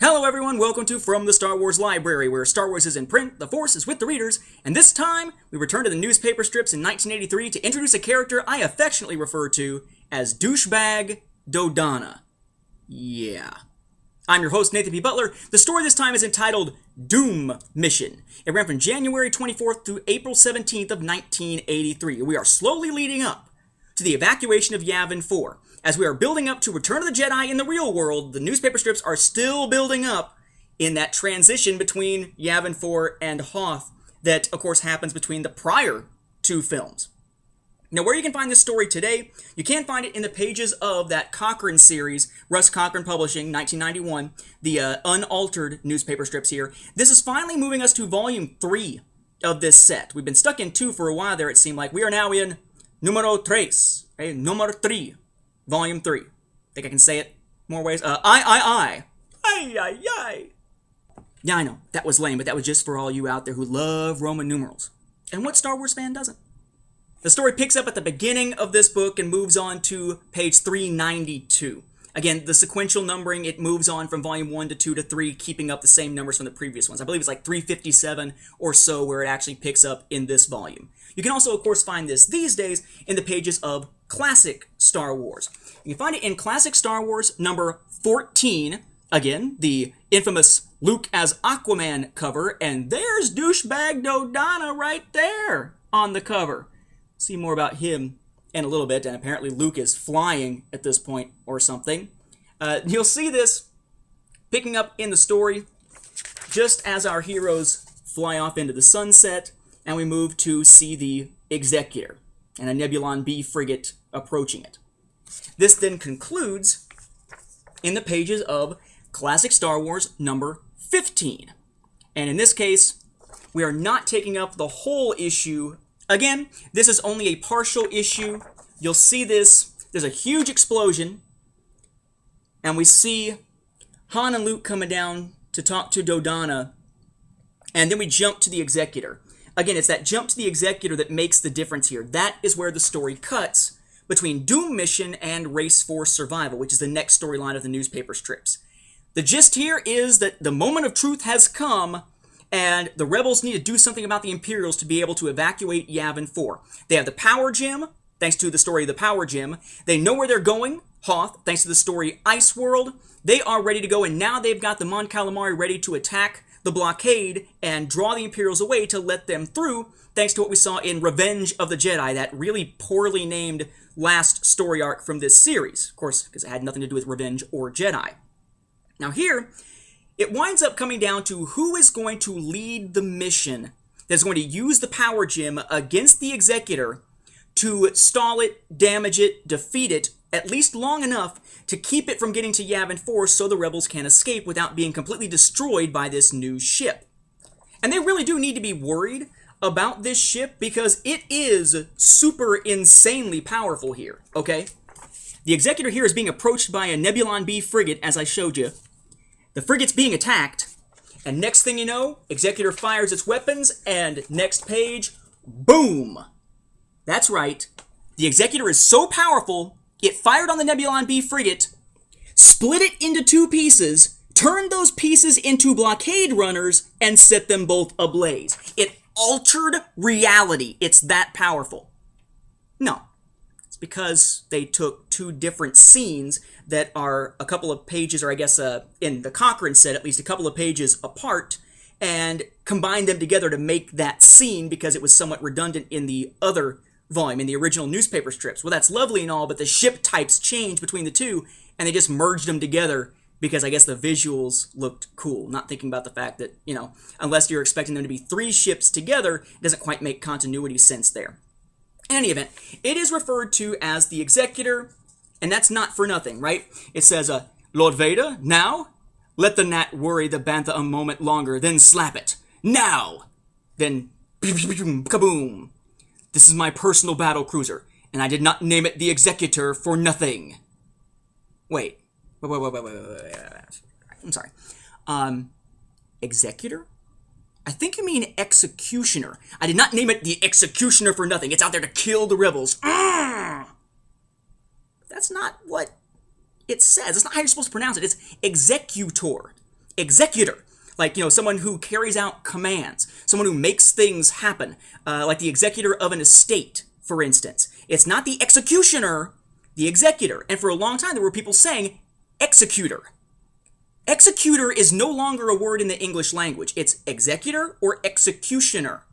Hello everyone, welcome to From the Star Wars Library, where Star Wars is in print, the Force is with the readers, and this time we return to the newspaper strips in 1983 to introduce a character I affectionately refer to as Douchebag Dodonna. Yeah. I'm your host, Nathan P. Butler. The story this time is entitled Doom Mission. It ran from January 24th through April 17th of 1983. We are slowly leading up to the evacuation of Yavin 4. As we are building up to Return of the Jedi in the real world, the newspaper strips are still building up in that transition between Yavin 4 and Hoth that, of course, happens between the prior two films. Now, where you can find this story today, you can find it in the pages of that Cochrane series, Russ Cochrane Publishing, 1991, the unaltered newspaper strips here. This is finally moving us to Volume 3 of this set. We've been stuck in 2 for a while there, it seemed like. We are now in Numero 3, okay? Numero 3. Volume 3. Think I can say it more ways? I. Yeah, I know. That was lame, but that was just for all you out there who love Roman numerals. And what Star Wars fan doesn't? The story picks up at the beginning of this book and moves on to page 392. Again, the sequential numbering, it moves on from volume 1 to 2 to 3, keeping up the same numbers from the previous ones. I believe it's like 357 or so where it actually picks up in this volume. You can also, of course, find this these days in the pages of Classic Star Wars. You can find it in Classic Star Wars number 14. Again, the infamous Luke as Aquaman cover, and there's Douchebag Dodonna right there on the cover. See more about him in a little bit, and apparently Luke is flying at this point or something. You'll see this picking up in the story just as our heroes fly off into the sunset, and we move to see the Executor and a Nebulon B frigate approaching it. This then concludes in the pages of Classic Star Wars number 15. And in this case, we are not taking up the whole issue. Again, this is only a partial issue. You'll see this. There's a huge explosion, and we see Han and Luke coming down to talk to Dodonna, and then we jump to the Executor. Again, it's that jump to the Executor that makes the difference here. That is where the story cuts between Doom Mission and Race Force Survival, which is the next storyline of the newspaper strips. The gist here is that the moment of truth has come, and the rebels need to do something about the Imperials to be able to evacuate Yavin 4. They have the Power Gem, thanks to the story of the Power Gem. They know where they're going, Hoth, thanks to the story Ice World. They are ready to go, and now they've got the Mon Calamari ready to attack the blockade and draw the Imperials away to let them through, thanks to what we saw in Revenge of the Jedi, that really poorly named last story arc from this series. Of course, because it had nothing to do with Revenge or Jedi. Now here, it winds up coming down to who is going to lead the mission that's going to use the Power Gem against the Executor to stall it, damage it, defeat it, at least long enough to keep it from getting to Yavin 4 so the rebels can escape without being completely destroyed by this new ship. And they really do need to be worried about this ship because it is super insanely powerful here, okay? The Executor here is being approached by a Nebulon B frigate, as I showed you. The frigate's being attacked, and next thing you know, Executor fires its weapons, and next page, boom! That's right. The Executor is so powerful, it fired on the Nebulon B frigate, split it into 2 pieces, turned those pieces into blockade runners, and set them both ablaze. It altered reality. It's that powerful. No. It's because they took 2 different scenes that are a couple of pages, or I guess in the Cochrane set, at least a couple of pages apart, and combined them together to make that scene because it was somewhat redundant in the other volume, in the original newspaper strips. Well, that's lovely and all, but the ship types changed between the 2, and they just merged them together because I guess the visuals looked cool, not thinking about the fact that, you know, unless you're expecting them to be 3 ships together, it doesn't quite make continuity sense there. In any event, it is referred to as the Executor, and that's not for nothing, right? It says, Lord Vader, now? Let the gnat worry the bantha a moment longer, then slap it. Now! Then, kaboom! This is my personal battle cruiser, and I did not name it the Executor for nothing. Wait. I'm sorry. Executor? I think you mean Executioner. I did not name it the Executioner for nothing. It's out there to kill the rebels. That's not what it says. That's not how you're supposed to pronounce it. It's Executor. executor. Like, someone who carries out commands, someone who makes things happen, like the executor of an estate, for instance. It's not the executioner, the executor. And for a long time, there were people saying executor. Executor is no longer a word in the English language. It's executor or executioner.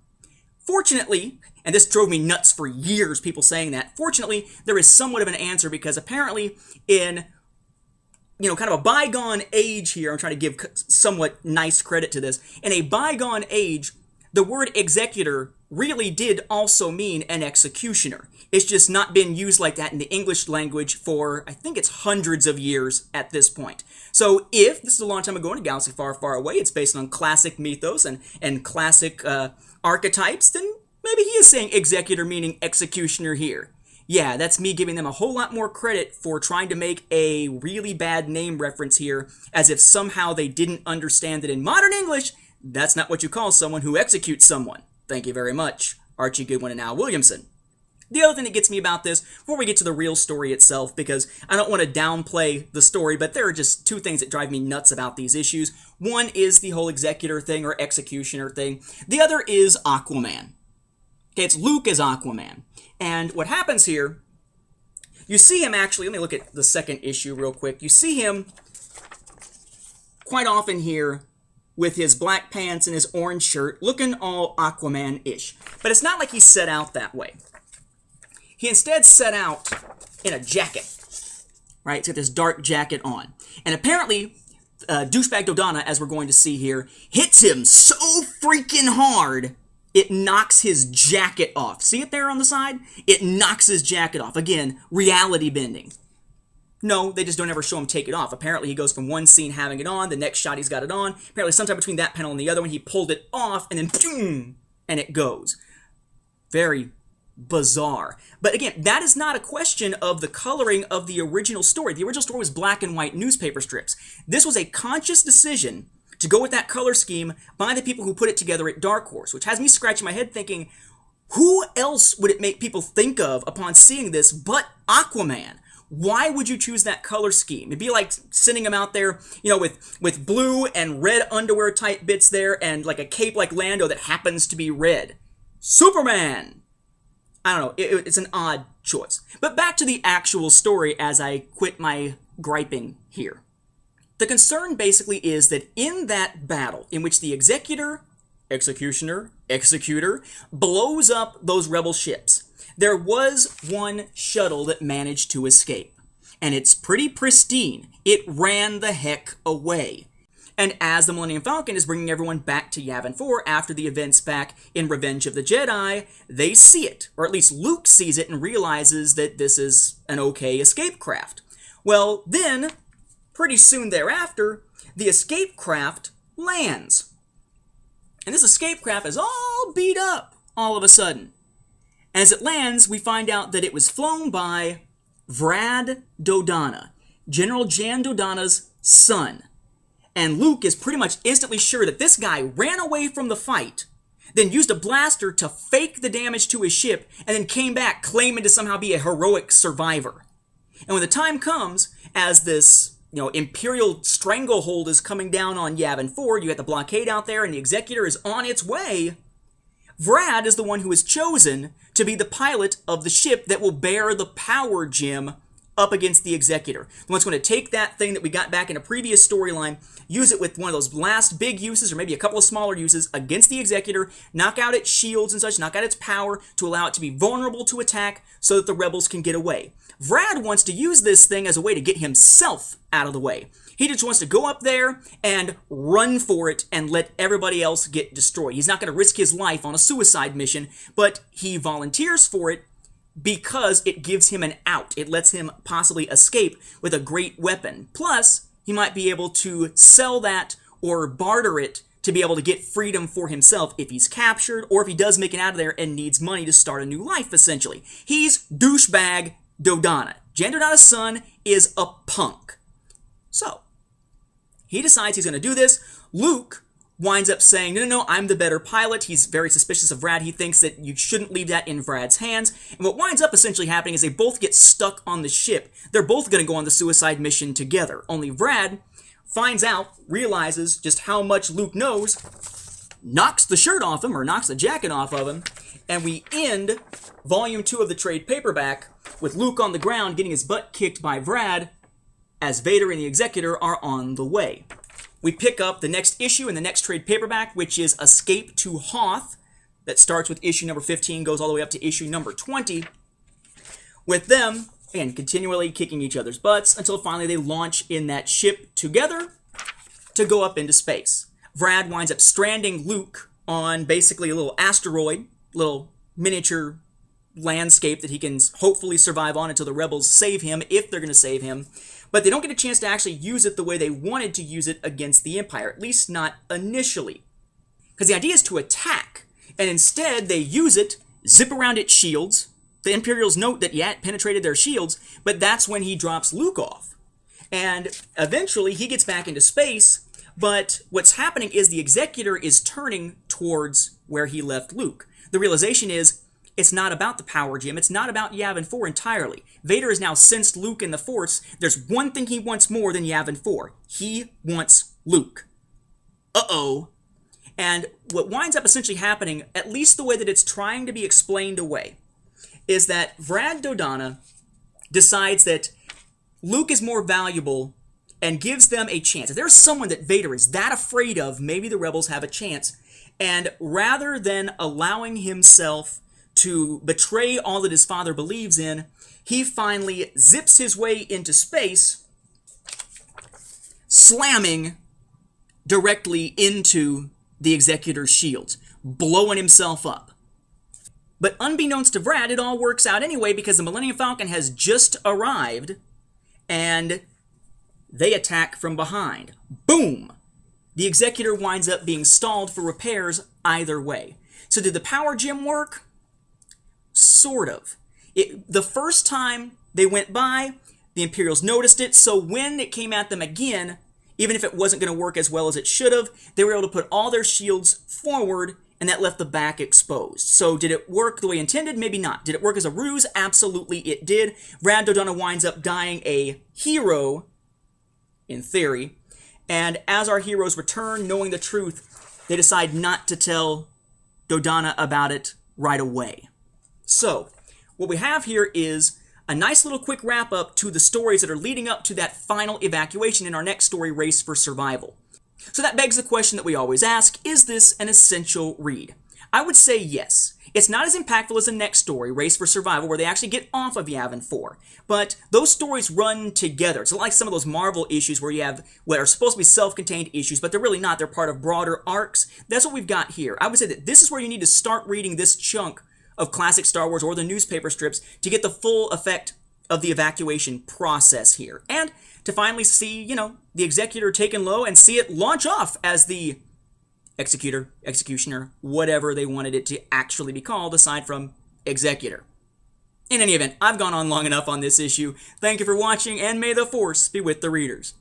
Fortunately, and this drove me nuts for years, people saying that, fortunately, there is somewhat of an answer, because apparently in kind of a bygone age here, I'm trying to give somewhat nice credit to this. In a bygone age, the word executor really did also mean an executioner. It's just not been used like that in the English language for, I think it's hundreds of years at this point. So if this is a long time ago in a galaxy far, far away, it's based on classic mythos and classic archetypes, then maybe he is saying executor meaning executioner here. Yeah, that's me giving them a whole lot more credit for trying to make a really bad name reference here, as if somehow they didn't understand that in modern English, that's not what you call someone who executes someone. Thank you very much, Archie Goodwin and Al Williamson. The other thing that gets me about this, before we get to the real story itself, because I don't want to downplay the story, but there are just two things that drive me nuts about these issues. One is the whole executor thing or executioner thing. The other is Aquaman. Okay, it's Luke as Aquaman. And what happens here, you see him actually, let me look at the second issue real quick. You see him quite often here with his black pants and his orange shirt, looking all Aquaman-ish. But it's not like he's set out that way. He instead set out in a jacket, right? He's got this dark jacket on. And apparently, douchebag Dodonna, as we're going to see here, hits him so freaking hard, it knocks his jacket off. See it there on the side? It knocks his jacket off. Again, reality bending. No, they just don't ever show him take it off. Apparently, he goes from one scene having it on, the next shot he's got it on. Apparently, sometime between that panel and the other one, he pulled it off, and then boom, and it goes. Very bizarre. But again, that is not a question of the coloring of the original story. The original story was black and white newspaper strips. This was a conscious decision to go with that color scheme by the people who put it together at Dark Horse, which has me scratching my head thinking, who else would it make people think of upon seeing this but Aquaman? Why would you choose that color scheme? It'd be like sending him out there, with blue and red underwear type bits there and like a cape like Lando that happens to be red. Superman! I don't know, it's an odd choice. But back to the actual story as I quit my griping here. The concern basically is that in that battle, in which the executor, executioner, executor, blows up those rebel ships, there was one shuttle that managed to escape. And it's pretty pristine. It ran the heck away. And as the Millennium Falcon is bringing everyone back to Yavin 4 after the events back in Revenge of the Jedi, they see it, or at least Luke sees it and realizes that this is an okay escape craft. Well, then, pretty soon thereafter, the escape craft lands. And this escape craft is all beat up all of a sudden. As it lands, we find out that it was flown by Vrad Dodonna, General Jan Dodonna's son. And Luke is pretty much instantly sure that this guy ran away from the fight, then used a blaster to fake the damage to his ship, and then came back claiming to somehow be a heroic survivor. And when the time comes, as this Imperial stranglehold is coming down on Yavin 4, you got the blockade out there, and the Executor is on its way, Vrad is the one who is chosen to be the pilot of the ship that will bear the power gem up against the Executor. The one's going to take that thing that we got back in a previous storyline, use it with one of those last big uses, or maybe a couple of smaller uses, against the Executor, knock out its shields and such, knock out its power to allow it to be vulnerable to attack so that the rebels can get away. Vrad wants to use this thing as a way to get himself out of the way. He just wants to go up there and run for it and let everybody else get destroyed. He's not going to risk his life on a suicide mission, but he volunteers for it because it gives him an out. It lets him possibly escape with a great weapon. Plus, he might be able to sell that or barter it to be able to get freedom for himself if he's captured or if he does make it out of there and needs money to start a new life, essentially. He's douchebag Dodonna. Jan Dodonna's son is a punk. So, he decides he's going to do this. Luke winds up saying, no, I'm the better pilot. He's very suspicious of Vrad. He thinks that you shouldn't leave that in Vrad's hands. And what winds up essentially happening is they both get stuck on the ship. They're both going to go on the suicide mission together. Only Vrad, finds out, realizes just how much Luke knows, knocks the shirt off him, or knocks the jacket off of him, and we end Volume 2 of the trade paperback with Luke on the ground getting his butt kicked by Vrad as Vader and the Executor are on the way. We pick up the next issue in the next trade paperback, which is Escape to Hoth, that starts with issue number 15, goes all the way up to issue number 20, with them, and continually kicking each other's butts until finally they launch in that ship together to go up into space. Vrad winds up stranding Luke on basically a little asteroid, little miniature landscape that he can hopefully survive on until the rebels save him, if they're going to save him. But they don't get a chance to actually use it the way they wanted to use it against the Empire, at least not initially. Because the idea is to attack, and instead they use it, zip around its shields. The Imperials note that, yeah, it penetrated their shields, but that's when he drops Luke off. And eventually he gets back into space, but what's happening is the Executor is turning towards where he left Luke. The realization is, it's not about the power gem. It's not about Yavin 4 entirely. Vader has now sensed Luke in the Force. There's one thing he wants more than Yavin 4. He wants Luke. Uh-oh. And what winds up essentially happening, at least the way that it's trying to be explained away, is that Vrad Dodonna decides that Luke is more valuable and gives them a chance. If there's someone that Vader is that afraid of, maybe the rebels have a chance. And rather than allowing himself to betray all that his father believes in, he finally zips his way into space, slamming directly into the Executor's shields, blowing himself up. But unbeknownst to Vrad, it all works out anyway because the Millennium Falcon has just arrived and they attack from behind. Boom! The Executor winds up being stalled for repairs either way. So did the power gem work? Sort of. The first time they went by, the Imperials noticed it, so when it came at them again, even if it wasn't going to work as well as it should have, they were able to put all their shields forward, and that left the back exposed. So did it work the way intended? Maybe not. Did it work as a ruse? Absolutely it did. Vrad Dodonna winds up dying a hero, in theory, and as our heroes return, knowing the truth, they decide not to tell Dodonna about it right away. So, what we have here is a nice little quick wrap-up to the stories that are leading up to that final evacuation in our next story, Race for Survival. So that begs the question that we always ask, is this an essential read? I would say yes. It's not as impactful as the next story, Race for Survival, where they actually get off of Yavin 4. But those stories run together. It's like some of those Marvel issues where you have what are supposed to be self-contained issues, but they're really not. They're part of broader arcs. That's what we've got here. I would say that this is where you need to start reading this chunk of classic Star Wars or the newspaper strips to get the full effect of the evacuation process here. And to finally see, the Executor taken low and see it launch off as the Executor, Executioner, whatever they wanted it to actually be called aside from Executor. In any event, I've gone on long enough on this issue. Thank you for watching, and may the Force be with the readers.